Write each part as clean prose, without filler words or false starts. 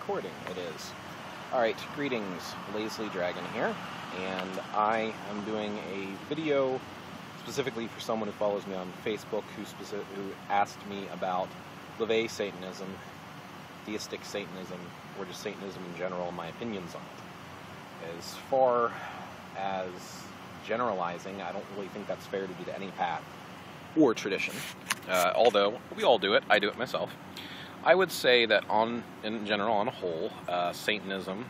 recording it is. Alright, greetings, BlazeLeeDragon here, and I am doing a video specifically for someone who follows me on Facebook who asked me about LaVey Satanism, Theistic Satanism, or just Satanism in general, and my opinions on it. As far as generalizing, I don't really think that's fair to do to any path or tradition, although we all do it. I do it myself. I would say that in general, on a whole, Satanism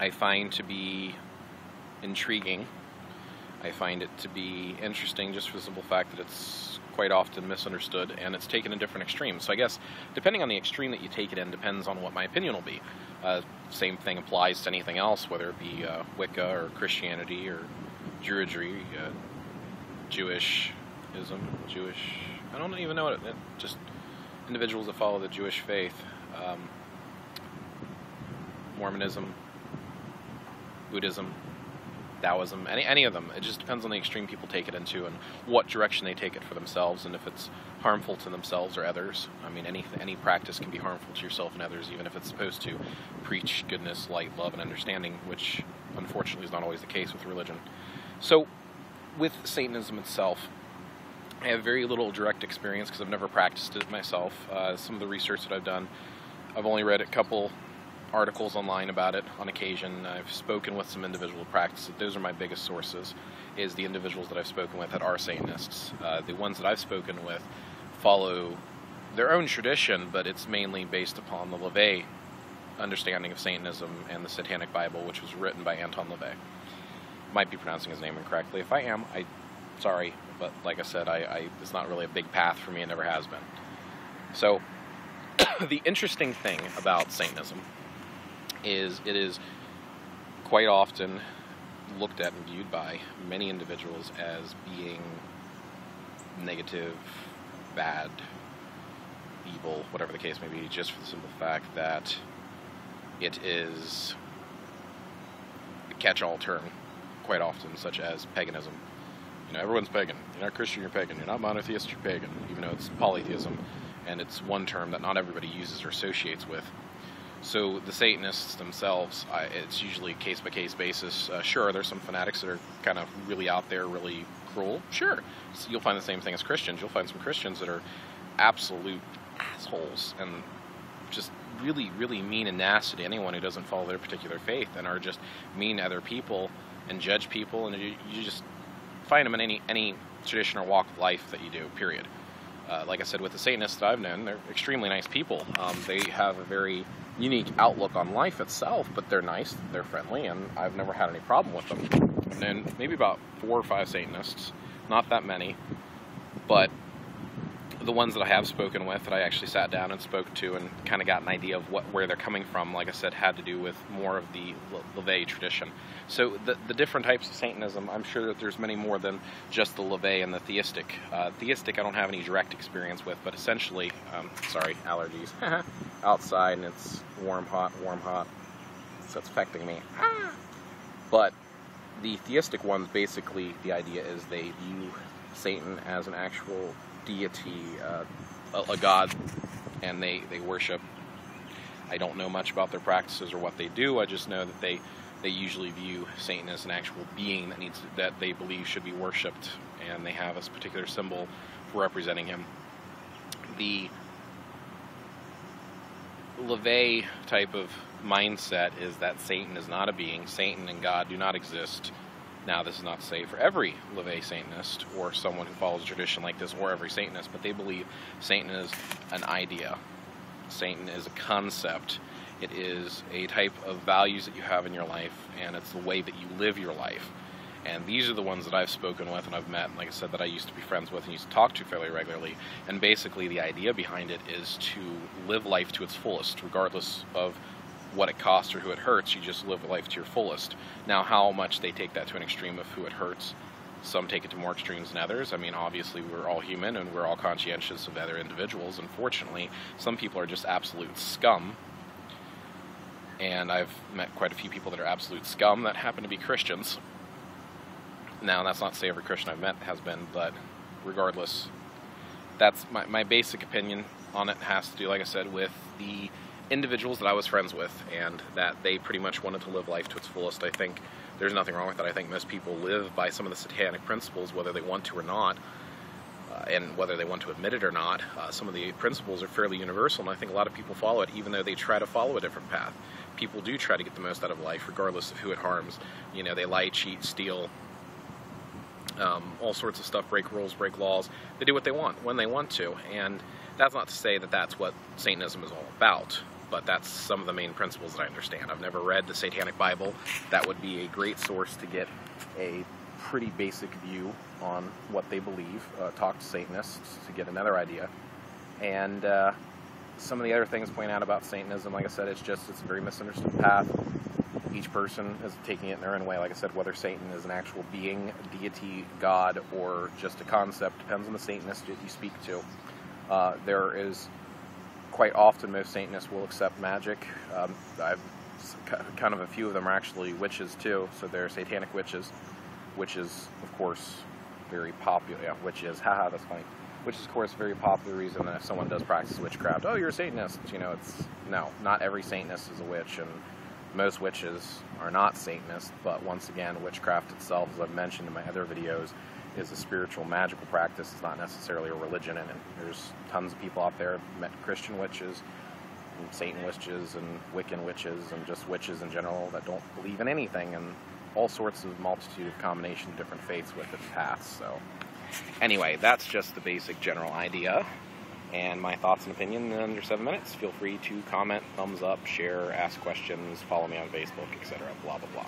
I find to be intriguing. I find it to be interesting just for the simple fact that it's quite often misunderstood and it's taken in different extremes. So I guess depending on the extreme that you take it in depends on what my opinion will be. Same thing applies to anything else, whether it be Wicca or Christianity or Druidry, Jewishism, I don't even know what it just individuals that follow the Jewish faith, Mormonism, Buddhism, Taoism, any of them. It just depends on the extreme people take it into and what direction they take it for themselves, and if it's harmful to themselves or others. I mean, any practice can be harmful to yourself and others, even if it's supposed to preach goodness, light, love, and understanding, which unfortunately is not always the case with religion. So, with Satanism itself, I have very little direct experience because I've never practiced it myself. Some of the research that I've done, I've only read a couple articles online about it on occasion. I've spoken with some individuals who practice it. Those are my biggest sources, is the individuals that I've spoken with that are Satanists. The ones that I've spoken with follow their own tradition, but it's mainly based upon the LaVey understanding of Satanism and the Satanic Bible, which was written by Anton LaVey. Might be pronouncing his name incorrectly. If I am, sorry, but like I said, it's not really a big path for me. It never has been. So, the interesting thing about Satanism is it is quite often looked at and viewed by many individuals as being negative, bad, evil, whatever the case may be, just for the simple fact that it is a catch-all term quite often, such as paganism. You know, everyone's pagan. You're not Christian, you're pagan. You're not monotheist, you're pagan, even though it's polytheism, and it's one term that not everybody uses or associates with. So the Satanists themselves, it's usually case-by-case basis. Sure, there's some fanatics that are kind of really out there, really cruel. Sure. So you'll find the same thing as Christians. You'll find some Christians that are absolute assholes and just really, really mean and nasty to anyone who doesn't follow their particular faith, and are just mean to other people and judge people, and you just find them in any tradition or walk of life that you do, period. Like I said, with the Satanists that I've known, they're extremely nice people. They have a very unique outlook on life itself, but they're nice, they're friendly, and I've never had any problem with them. I've known maybe about 4 or 5 Satanists, not that many, but the ones that I have spoken with, that I actually sat down and spoke to and kind of got an idea of where they're coming from, like I said, had to do with more of the LaVey tradition. So the different types of Satanism, I'm sure that there's many more than just the LaVey and the Theistic. Theistic I don't have any direct experience with, but essentially, sorry, allergies, outside and it's warm, hot, so it's affecting me. But the Theistic ones, basically, the idea is they view Satan as an actual deity, a god, and they worship. I don't know much about their practices or what they do. I just know that they usually view Satan as an actual being that they believe should be worshipped, and they have a particular symbol for representing him. The LaVey type of mindset is that Satan is not a being. Satan and God do not exist. Now, this is not to say for every LaVey Satanist or someone who follows a tradition like this, or every Satanist, but they believe Satan is an idea. Satan is a concept. It is a type of values that you have in your life, and it's the way that you live your life. And these are the ones that I've spoken with and I've met, and like I said, that I used to be friends with and used to talk to fairly regularly. And basically the idea behind it is to live life to its fullest, regardless of what it costs or who it hurts. You just live life to your fullest. Now, how much they take that to an extreme of who it hurts, some take it to more extremes than others. I mean, obviously, we're all human and we're all conscientious of other individuals. Unfortunately, some people are just absolute scum. And I've met quite a few people that are absolute scum that happen to be Christians. Now, that's not to say every Christian I've met has been, but regardless, that's my basic opinion on it. Has to do, like I said, with the individuals that I was friends with, and that they pretty much wanted to live life to its fullest. I think there's nothing wrong with that. I think most people live by some of the satanic principles, whether they want to or not, and whether they want to admit it or not. Some of the principles are fairly universal, and I think a lot of people follow it, even though they try to follow a different path. People do try to get the most out of life, regardless of who it harms. You know, they lie, cheat, steal, all sorts of stuff, break rules, break laws. They do what they want, when they want to, and that's not to say that that's what Satanism is all about, but that's some of the main principles that I understand. I've never read the Satanic Bible. That would be a great source to get a pretty basic view on what they believe. Talk to Satanists to get another idea. And some of the other things point out about Satanism, like I said, it's a very misunderstood path. Each person is taking it in their own way. Like I said, whether Satan is an actual being, deity, God, or just a concept depends on the Satanist that you speak to. There is quite often most Satanists will accept magic. Kind of a few of them are actually witches too, so they're satanic witches, which is of course very popular. Yeah, witches, haha, that's funny. Which is of course a very popular reason that if someone does practice witchcraft, oh, you're a Satanist. You know, no, not every Satanist is a witch, and most witches are not Satanists. But once again, witchcraft itself, as I've mentioned in my other videos, is a spiritual, magical practice. It's not necessarily a religion, and there's tons of people out there, met Christian witches, and Satan witches, and Wiccan witches, and just witches in general that don't believe in anything, and all sorts of multitude of combination of different faiths with its paths. So anyway, that's just the basic general idea, and my thoughts and opinion in under 7 minutes. Feel free to comment, thumbs up, share, ask questions, follow me on Facebook, etc., blah, blah, blah.